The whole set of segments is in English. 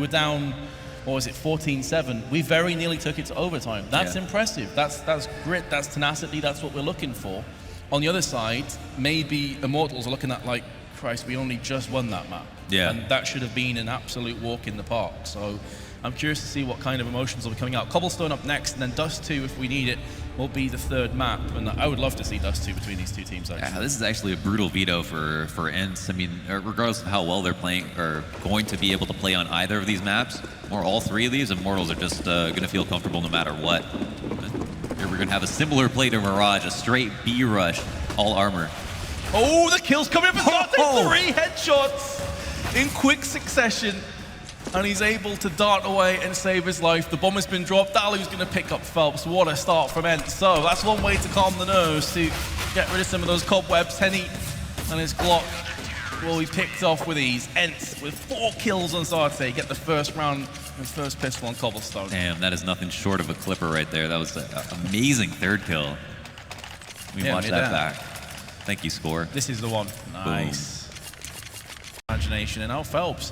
We're down, what was it, 14-7. We very nearly took it to overtime. That's impressive. That's grit, that's tenacity, that's what we're looking for. On the other side, maybe Immortals are looking at like, Christ, we only just won that map. Yeah. And that should have been an absolute walk in the park. So I'm curious to see what kind of emotions will be coming out. Cobblestone up next, and then Dust 2, if we need it, will be the third map. And I would love to see Dust 2 between these two teams, actually. Yeah, this is actually a brutal veto for ENCE. I mean, regardless of how well they're playing, or going to be able to play on either of these maps, or all three of these, Immortals are just going to feel comfortable no matter what. Here we're going to have a similar play to Mirage, a straight B rush, all armor. Oh, the kill's coming up. Three headshots in quick succession. And he's able to dart away and save his life. The bomb has been dropped. Alu's going to pick up Phelps. What a start from ENCE. So that's one way to calm the nerves, to get rid of some of those cobwebs. Henny and his Glock will be picked off with ease. ENCE with 4 kills on Zate, get the first round and first pistol on Cobblestone. Damn, that is nothing short of a clipper right there. That was an amazing third kill. We watched that back. Thank you, Score. This is the one. Nice. Imagination. And now Phelps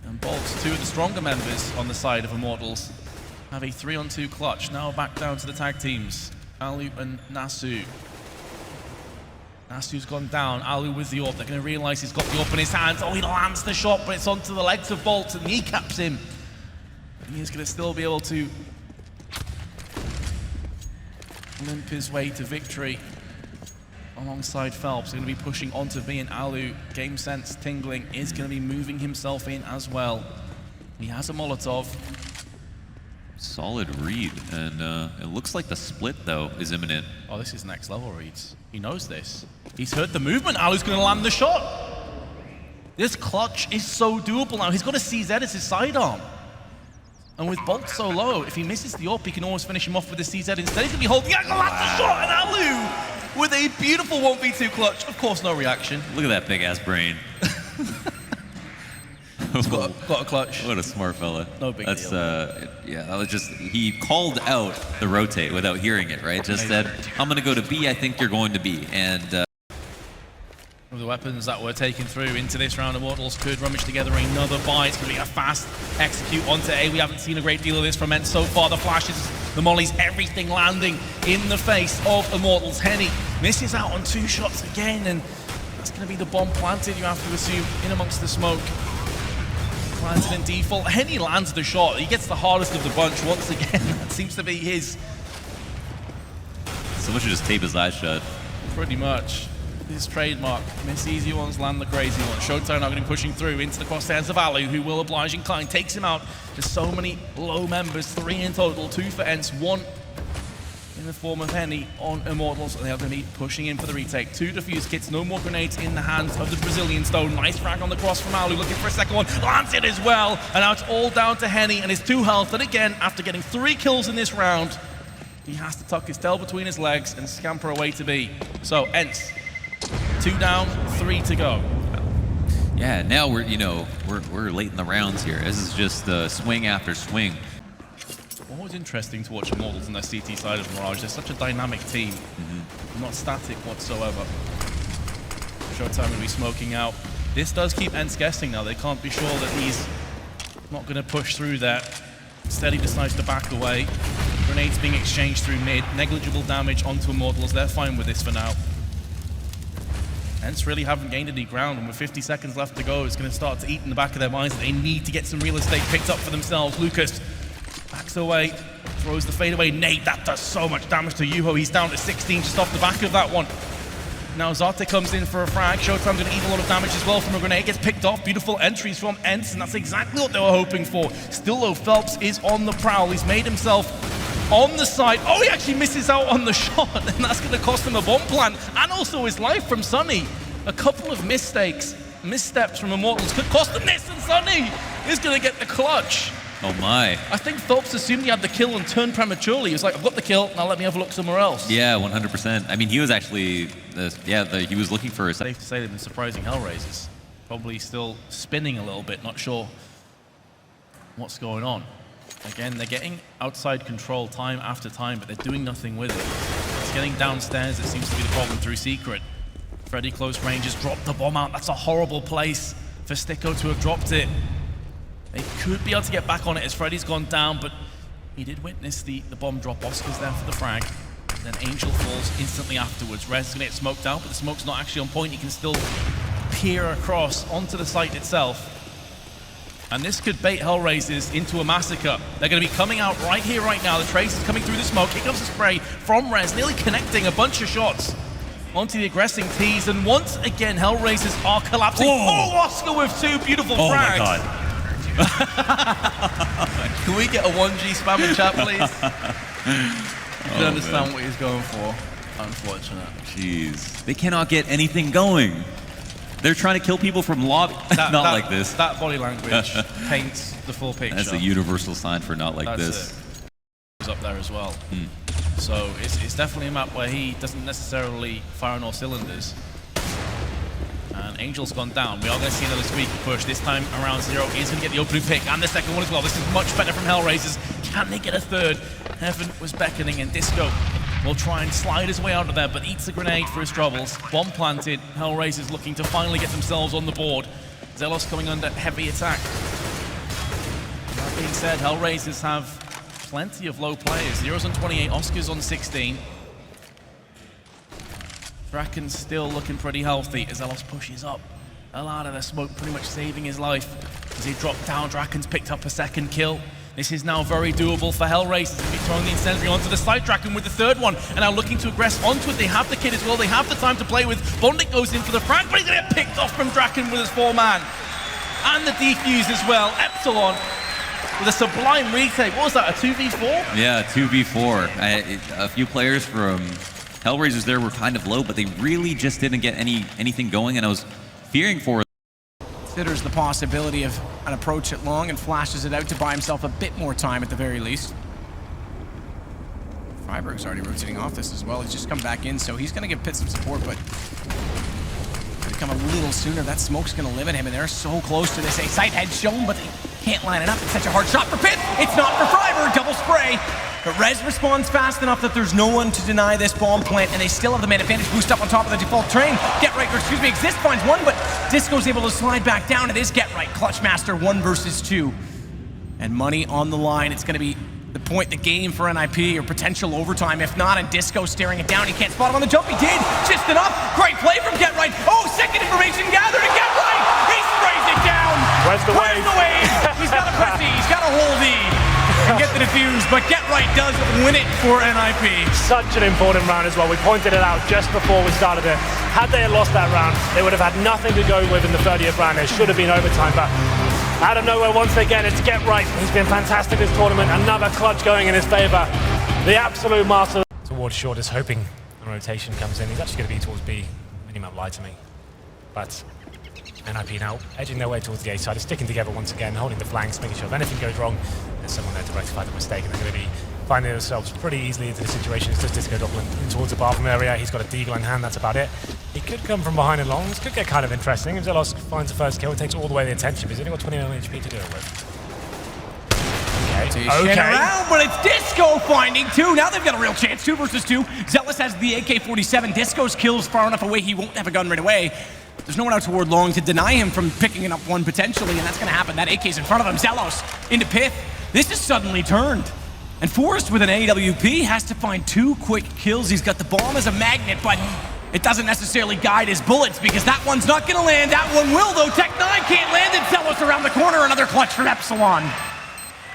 and Bolts, 2 of the stronger members on the side of Immortals, have a 3-on-2 clutch. Now back down to the tag teams. Alu and Nasu. Nasu's gone down. Alu with the AWP. They're going to realize he's got the AWP in his hands. Oh, he lands the shot, but it's onto the legs of Bolts and kneecaps him. And he's going to still be able to limp his way to victory alongside Phelps. Going to be pushing onto V, and Alu, game sense tingling, is going to be moving himself in as well. He has a Molotov. Solid read, and it looks like the split, though, is imminent. Oh, this is next level reads. He knows this. He's heard the movement. Alu's going to land the shot. This clutch is so doable now. He's got a CZ as his sidearm. And with Bolt so low, if he misses the AWP, he can always finish him off with the CZ. Instead, he's going to be holding out, land the shot, and Alu with a beautiful 1v2 clutch. Of course, no reaction. Look at that big-ass brain. got a clutch. What a smart fella. No big deal. Yeah, that was just, he called out the rotate without hearing it, right? Just said, I'm going to go to B, I think you're going to B. And the weapons that were taken through into this round, Immortals could rummage together another buy. It's going to be a fast execute onto A. We haven't seen a great deal of this from ENCE so far. The flashes, the mollies, everything landing in the face of Immortals. Henny misses out on 2 shots again, and that's going to be the bomb planted, you have to assume, in amongst the smoke. Planted in default. Henny lands the shot. He gets the hardest of the bunch once again. That seems to be his. Someone should just tape his eyes shut. Pretty much. His trademark. Miss easy ones, land the crazy ones. Showtime now going to be pushing through into the crosshairs of Alu, who will oblige Incline, takes him out. There's so many low members, 3 in total, 2 for ENCE, 1 in the form of Henny on Immortals, and they are going to be pushing in for the retake. 2 defuse kits, no more grenades in the hands of the Brazilian Stone. Nice frag on the cross from Alu, looking for a second one, lands it as well, and now it's all down to Henny and his 2 health, and again, after getting 3 kills in this round, he has to tuck his tail between his legs and scamper away to B. So, ENCE, 2 down, 3 to go. Yeah, now we're late in the rounds here. This is just swing after swing. Always interesting to watch Immortals on their CT side of Mirage. They're such a dynamic team, not static whatsoever. Showtime will be smoking out. This does keep ENCE guessing now. They can't be sure that he's not going to push through there. Instead, he decides to back away. Grenades being exchanged through mid. Negligible damage onto Immortals. They're fine with this for now. ENCE really haven't gained any ground, and with 50 seconds left to go, it's going to start to eat in the back of their minds that they need to get some real estate picked up for themselves. Lucas backs away, throws the fade away. Nate, that does so much damage to Yuho. He's down to 16 just off the back of that one. Now Zate comes in for a frag. Showtime's going to eat a lot of damage as well from a grenade. Gets picked off. Beautiful entries from ENCE, and that's exactly what they were hoping for. Still though, Phelps is on the prowl. He's made himself on the side. Oh, he actually misses out on the shot, and that's going to cost him a bomb plant and also his life from Sunny. A couple of missteps from Immortals could cost him this, and Sunny is going to get the clutch. Oh my. I think Phelps assumed he had the kill and turned prematurely. He was like, I've got the kill, now let me have a look somewhere else. Yeah, 100%. I mean, he was actually, he was looking for a... Safe to say they've been surprising Hellraisers. Probably still spinning a little bit, not sure what's going on. Again, they're getting outside control time after time, but they're doing nothing with it. It's getting downstairs that seems to be the problem through Secret. Freddy close range has dropped the bomb out. That's a horrible place for Sticko to have dropped it. should be able to get back on it as Freddy's gone down, but he did witness the bomb drop. Oscar's there for the frag. And then Angel falls instantly afterwards. Rez is going to get smoked out, but the smoke's not actually on point. He can still peer across onto the site itself. And this could bait Hellraisers into a massacre. They're going to be coming out right here, right now. The Trace is coming through the smoke. Here comes the spray from Rez, nearly connecting a bunch of shots onto the aggressing tees. And once again, Hellraisers are collapsing. Oh, Oscar with 2 beautiful frags. Oh my god. Can we get a 1G spam in chat, please? You can understand what he's going for. Unfortunate. Jeez. They cannot get anything going. They're trying to kill people from lobby. Not like this. That body language paints the full picture. That's a universal sign for not like this. He's up there as well. So it's definitely a map where he doesn't necessarily fire on all cylinders. And Angel's gone down. We are going to see another squeaky push. This time around Zero is going to get the opening pick and the second one as well. This is much better from Hellraisers. Can they get a third? Heaven was beckoning, and Disco will try and slide his way out of there, but eats a grenade for his troubles. Bomb planted. Hellraisers looking to finally get themselves on the board. Zelos coming under heavy attack. That being said, Hellraisers have plenty of low players. Zero's on 28, Oscar's on 16. Draken's still looking pretty healthy as Zelos pushes up. A lot of the smoke pretty much saving his life. As he dropped down, Draken's picked up a second kill. This is now very doable for Hellraisers to be throwing the incendiary onto the side. Draken with the third one, and now looking to aggress onto it. They have the kid as well. They have the time to play with. Bondit goes in for the frag, but he's going to get picked off from Draken with his 4-man. And the defuse as well. Epsilon with a sublime retake. What was that, a 2v4? Yeah, 2v4. A few players from Hellraisers there were kind of low, but they really just didn't get anything going, and I was fearing for Considers the possibility of an approach at long and flashes it out to buy himself a bit more time at the very least. Freiberg's already rotating off this as well. He's just come back in, so he's going to give Pitt some support, but going to come a little sooner. That smoke's going to limit him, and they're so close to this. A sight had shown, but they can't line it up. It's such a hard shot for Pitt. It's not for Freiberg. Double spray. But Rez responds fast enough that there's no one to deny this bomb plant, and they still have the man advantage boost up on top of the default train. Get right, or excuse me, Exist finds one, but Disco's able to slide back down. It is Get Right. Clutch Master 1 versus 2. And money on the line. It's going to be the point, the game for NIP, or potential overtime. If not, and Disco staring it down. He can't spot him on the jump. He did. Just enough. Great play from Get Right. Oh, second information gathered, and Get Right. He sprays it down. Where's the wave? He's got a press E. He's got a hold E. And get the defuse, but Get Right does win it for NIP. Such an important round as well. We pointed it out just before we started it. Had they lost that round, they would have had nothing to go with in the 30th round. It should have been overtime, but out of nowhere, once again, it's Get Right. He's been fantastic this tournament. Another clutch going in his favor. The absolute master. Towards short is hoping a rotation comes in. He's actually going to be towards B. Minimap lied to me. But NIP now edging their way towards the A side, sticking together once again, holding the flanks, making sure if anything goes wrong, there's someone there to rectify the mistake, and they're going to be finding themselves pretty easily into the situation. It's just Disco Dublin towards the bathroom area. He's got a deagle in hand, that's about it. He could come from behind and long. This could get kind of interesting. If Zelos finds the first kill, it takes all the way the attention, but he's only got 29 HP to do it with. Okay. Around, but it's Disco finding 2. Now they've got a real chance. 2 versus 2. Zealous has the AK-47. Disco's kills far enough away, he won't have a gun right away. There's no one out toward long to deny him from picking up one potentially, and that's going to happen. That AK's in front of him. Zelos into Pith. This is suddenly turned. And Forrest with an AWP has to find 2 quick kills. He's got the bomb as a magnet, but it doesn't necessarily guide his bullets because that one's not going to land. That one will, though. Tech9 can't land, and Zelos around the corner. Another clutch from Epsilon.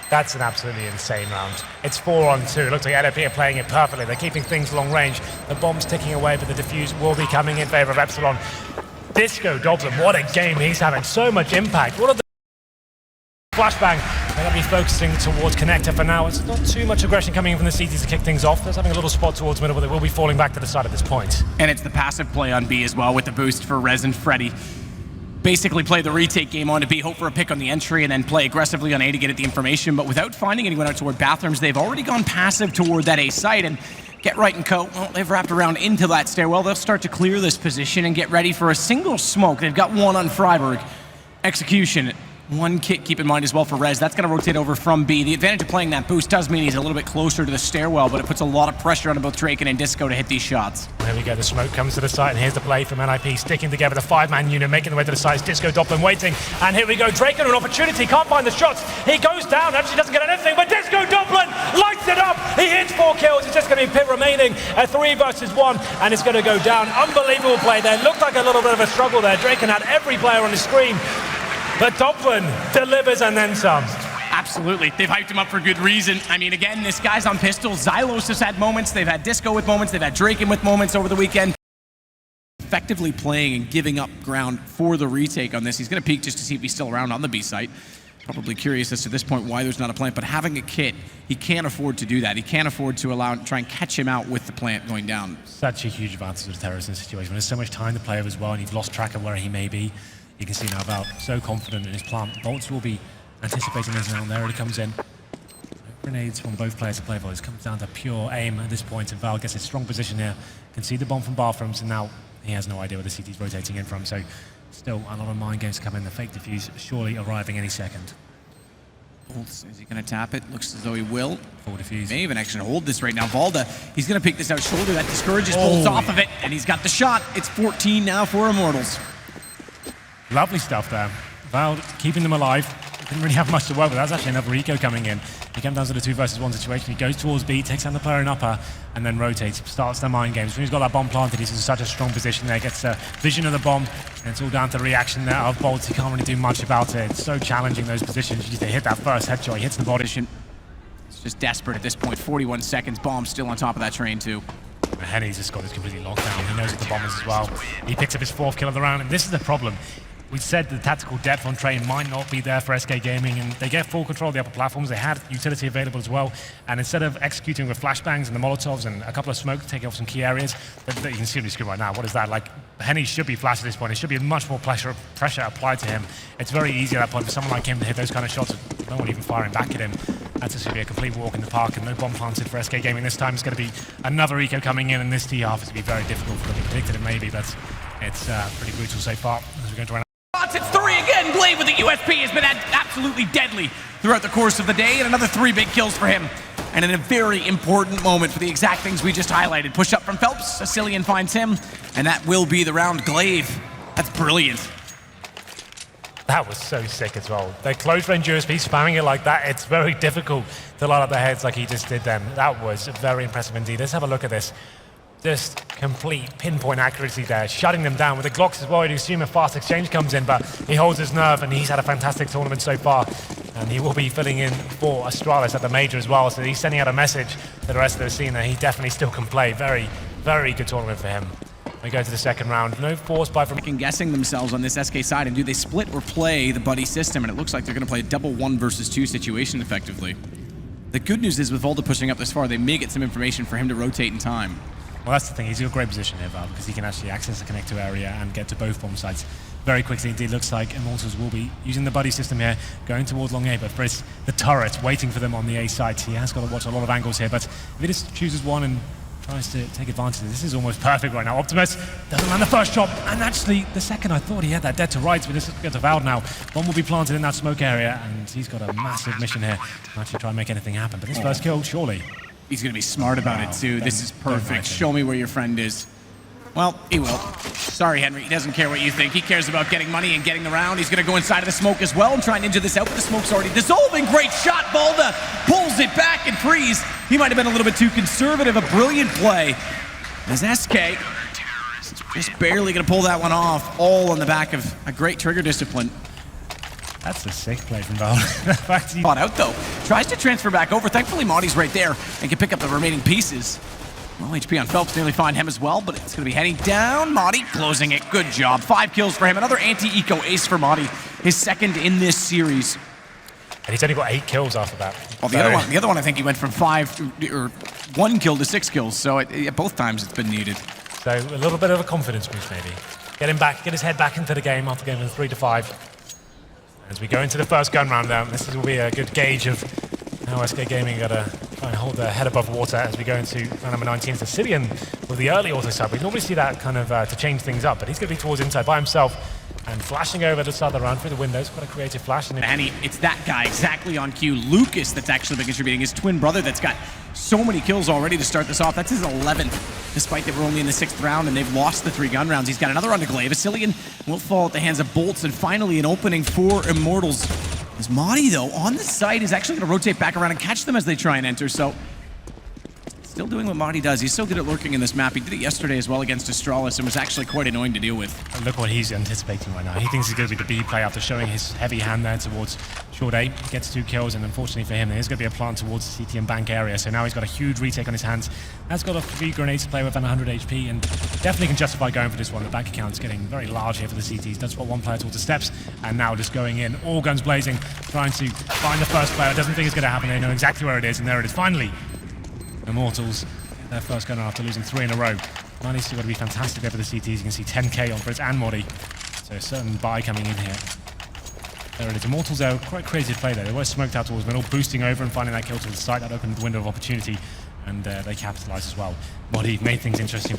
That's an absolutely insane round. It's 4-on-2. It looks like NIP are playing it perfectly. They're keeping things long range. The bomb's ticking away, but the defuse will be coming in favor of Epsilon. Disco Dublin, what a game he's having. So much impact. What are the flashbang? They're going to be focusing towards Connector for now. It's not too much aggression coming in from the CTs to kick things off. There's having a little spot towards middle, but they will be falling back to the side at this point. And it's the passive play on B as well with the boost for Rez and Freddy. Basically play the retake game on to B, hope for a pick on the entry, and then play aggressively on A to get at the information. But without finding anyone out toward bathrooms, they've already gone passive toward that A site. And Get Right and co, well, they've wrapped around into that stairwell. They'll start to clear this position and get ready for a single smoke. They've got one on Freiberg. Execution One kit, keep in mind as well for Rez, that's going to rotate over from B. The advantage of playing that boost does mean he's a little bit closer to the stairwell, but it puts a lot of pressure on both Draken and Disco to hit these shots. There we go, the smoke comes to the site, and here's the play from NIP, sticking together the 5-man unit, making the way to the site. Disco Doppler waiting, and here we go, Draken an opportunity, can't find the shots. He goes down, actually doesn't get anything, but Disco Doppler lights it up. He hits 4 kills, it's just going to be Pit remaining, a 3 versus 1, and it's going to go down. Unbelievable play there, looked like a little bit of a struggle there. Draken had every player on the screen. But Doplin delivers and then some. Absolutely. They've hyped him up for good reason. I mean, again, this guy's on pistols. Xylos has had moments. They've had Disco with moments. They've had Draken with moments over the weekend. Effectively playing and giving up ground for the retake on this. He's going to peek just to see if he's still around on the B site. Probably curious as to this point why there's not a plant, but having a kit, he can't afford to do that. He can't afford to try and catch him out with the plant going down. Such a huge advantage of the terrorist in this situation. When there's so much time to play with as well, and you've lost track of where he may be. You can see now Val so confident in his plant. Bolts will be anticipating this now, and there he comes in. Grenades from both players to play for. This comes down to pure aim at this point, and Val gets a strong position here. Can see the bomb from bathrooms, and now he has no idea where the CT's rotating in from, so still a lot of mind games to come in. The fake defuse surely arriving any second. Bolts, is he going to tap it? Looks as though he will. Full defuse. He may even actually hold this right now. Valda, he's going to pick this out shoulder. That discourages Bolts off of it, and he's got the shot. It's 14 now for Immortals. Lovely stuff there. Val keeping them alive. Didn't really have much to work with. That's actually another eco coming in. He comes down to the 2 versus 1 situation. He goes towards B, takes down the player in upper, and then rotates, starts their mind games. When he's got that bomb planted, he's in such a strong position there. Gets a vision of the bomb, and it's all down to reaction there of Bolts. He can't really do much about it. It's so challenging, those positions. You just hit that first headshot, he hits the body. It's just desperate at this point. 41 seconds, bomb still on top of that train too. Henny's just got this completely locked down. He knows what the bomb is as well. He picks up his 4th kill of the round, and this is the problem. We said the tactical depth on train might not be there for SK Gaming, and they get full control of the upper platforms. They had utility available as well, and instead of executing with flashbangs and the Molotovs and a couple of smokes taking off some key areas, that you can see on the screen right now, what is that? Like, Henny should be flashed at this point. It should be much more pressure applied to him. It's very easy at that point for someone like him to hit those kind of shots with no one even firing back at him. That's just going to be a complete walk in the park, and no bomb planted for SK Gaming this time. It's going to be another eco coming in, and this T-half is going to be very difficult for them. We predicted it maybe, but it's pretty brutal so far as we're going to run. It's 3 again. Glaive with the USP has been absolutely deadly throughout the course of the day, and another 3 big kills for him. And in a very important moment for the exact things we just highlighted. Push up from Phelps, Sicilian finds him, and that will be the round. Glaive, that's brilliant. That was so sick as well. Their close range USP spamming it like that, it's very difficult to light up their heads like he just did then. That was very impressive indeed. Let's have a look at this. Just complete pinpoint accuracy there, shutting them down with the Glocks as well. You'd assume a fast exchange comes in, but he holds his nerve, and he's had a fantastic tournament so far. And he will be filling in for Astralis at the major as well, so he's sending out a message to the rest of the scene that he definitely still can play. Very, very good tournament for him. We go to the second round. No force by from guessing themselves on this SK side, and do they split or play the buddy system? And it looks like they're going to play a double 1 versus 2 situation effectively. The good news is with Volta pushing up this far, they may get some information for him to rotate in time. Well, that's the thing. He's in a great position here, Val, because he can actually access the connector area and get to both bomb sites very quickly. Indeed, looks like Immortals will be using the buddy system here, going towards long A, but for the turret waiting for them on the A site. He has got to watch a lot of angles here, but if he just chooses one and tries to take advantage of this, this is almost perfect right now. Optimus doesn't land the first shot, and actually the second, I thought he had that dead to rights, but this is going to Val now. Bomb will be planted in that smoke area, and he's got a massive mission here to actually try and make anything happen. But this first kill, surely. He's going to be smart about it, too. This is perfect. Show me where your friend is. Well, he will. Sorry, Henry. He doesn't care what you think. He cares about getting money and getting the round. He's going to go inside of the smoke as well and try and ninja this out, but the smoke's already dissolving. Great shot. Balda pulls it back and frees. He might have been a little bit too conservative. A brilliant play. As SK just barely going to pull that one off, all on the back of a great trigger discipline. That's a sick play from Val. Caught out though. Tries to transfer back over. Thankfully, Monty's right there and can pick up the remaining pieces. Well, HP on Phelps nearly find him as well, but it's going to be heading down. Monty closing it. Good job. 5 kills for him. Another anti-eco ace for Monty. His second in this series. And he's only got 8 kills after that. Well, the other one, I think he went from 1 kill to 6 kills. So both times it's been needed. So a little bit of a confidence boost maybe. Get him back, get his head back into the game after going from 3 to 5. As we go into the first gun round now, this will be a good gauge of how SK Gaming got to try and hold their head above water as we go into round number 19. Sicilian with the early auto sub. We normally see that kind of to change things up, but he's going to be towards inside by himself. And flashing over this other round through the windows, quite a creative flash. And it's that guy exactly on cue, Lucas, that's actually been contributing. His twin brother that's got so many kills already to start this off. That's his 11th, despite that we're only in the 6th round and they've lost the 3 gun rounds. He's got another on to Glaive. Vasilian will fall at the hands of Bolts, and finally an opening for Immortals. As Madi, though, on the side is actually going to rotate back around and catch them as they try and enter, so still doing what Madi does. He's so good at lurking in this map. He did it yesterday as well against Astralis and was actually quite annoying to deal with. And look what he's anticipating right now. He thinks he's going to be the B play after showing his heavy hand there towards short A. Gets 2 kills, and unfortunately for him, there's going to be a plant towards the CT and bank area. So now he's got a huge retake on his hands. Has got a 3 grenades to play with and 100 HP, and definitely can justify going for this one. The bank account's getting very large here for the CTs. Does put 1 player towards the steps, and now just going in, all guns blazing, trying to find the first player. Doesn't think it's going to happen. They know exactly where it is, and there it is. Finally, Immortals, their first gun after losing 3 in a row. Money's still going to be fantastic there for the CTs. You can see 10k on Fritz and Modi. So a certain buy coming in here. There it is. Immortals, though, quite creative play there. They were smoked out towards middle, boosting over and finding that kill to the side. That opened the window of opportunity, and they capitalized as well. Modi made things interesting.